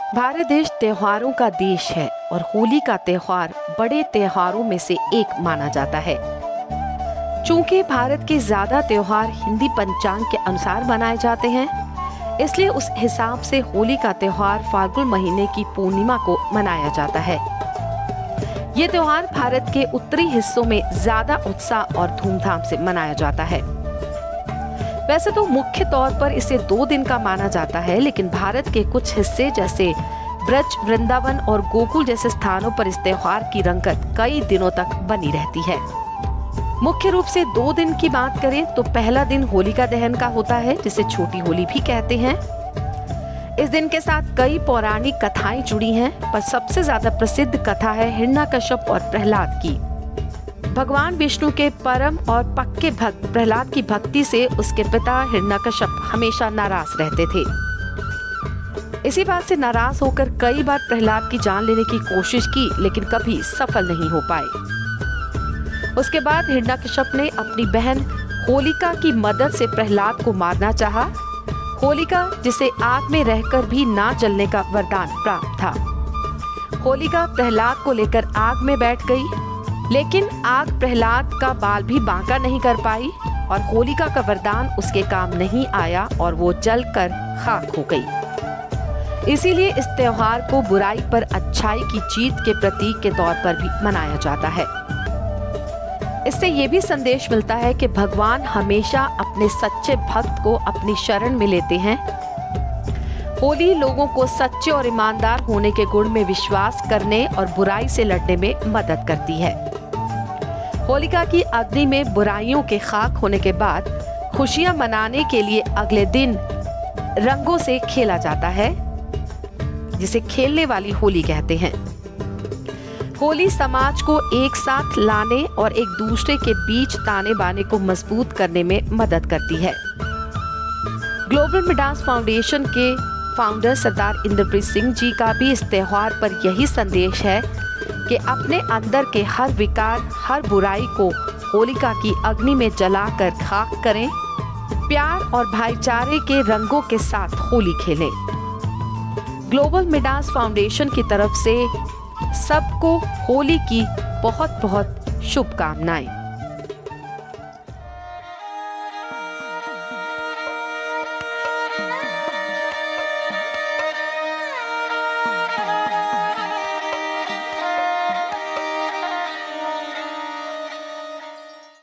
भारत देश त्योहारों का देश है और होली का त्योहार बड़े त्योहारों में से एक माना जाता है। चूंकि भारत के ज्यादा त्योहार हिंदी पंचांग के अनुसार मनाए जाते हैं, इसलिए उस हिसाब से होली का त्योहार फाल्गुन महीने की पूर्णिमा को मनाया जाता है। ये त्योहार भारत के उत्तरी हिस्सों में ज्यादा उत्साह और धूमधाम से मनाया जाता है। वैसे तो मुख्य तौर पर इसे 2 दिन का माना जाता है, लेकिन भारत के कुछ हिस्से जैसे ब्रज, वृंदावन और गोकुल जैसे स्थानों पर इस त्योहार की रंगत कई दिनों तक बनी रहती है। मुख्य रूप से 2 दिन की बात करें तो पहला दिन होलिका दहन का होता है, जिसे छोटी होली भी कहते हैं। इस दिन के साथ कई पौराणिक कथाएं जुड़ी हैं, पर सबसे ज्यादा प्रसिद्ध कथा है हिरण्यकश्यप और प्रहलाद की। भगवान विष्णु के परम और पक्के भक्त प्रहलाद की भक्ति से उसके पिता हिरण्यकश्यप हमेशा नाराज रहते थे। इसी बात से नाराज होकर कई बार प्रहलाद की जान लेने की कोशिश की, लेकिन कभी सफल नहीं हो पाए। उसके बाद हिरण्यकश्यप ने अपनी बहन होलिका की मदद से प्रहलाद को मारना चाहा। होलिका, जिसे आग में रहकर भी ना जलने का वरदान प्राप्त था। होलिका प्रहलाद को लेकर आग में बैठ गई, लेकिन आग प्रहलाद का बाल भी बांका नहीं कर पाई और होलिका का वरदान उसके काम नहीं आया और वो जलकर खाक हो गई। इसीलिए इस त्योहार को बुराई पर अच्छाई की जीत के प्रतीक के तौर पर भी मनाया जाता है। इससे ये भी संदेश मिलता है कि भगवान हमेशा अपने सच्चे भक्त को अपनी शरण में लेते हैं। होली लोगों को सच्चे और ईमानदार होने के गुण में विश्वास करने और बुराई से लड़ने में मदद करती है। होलिका की अग्नि में बुराइयों के खाक होने के बाद खुशियां मनाने के लिए अगले दिन रंगों से खेला जाता है, जिसे खेलने वाली होली कहते हैं। होली समाज को एक साथ लाने और एक दूसरे के बीच ताने बाने को मजबूत करने में मदद करती है। ग्लोबल मिडास फाउंडेशन के फाउंडर सरदार इंद्रप्रीत सिंह जी का भी इस त्योहार पर यही संदेश है कि अपने अंदर के हर विकार, हर बुराई को होलिका की अग्नि में जलाकर खाक करें, प्यार और भाईचारे के रंगों के साथ होली खेलें। ग्लोबल मिडास फाउंडेशन की तरफ से सबको होली की बहुत बहुत शुभकामनाएं।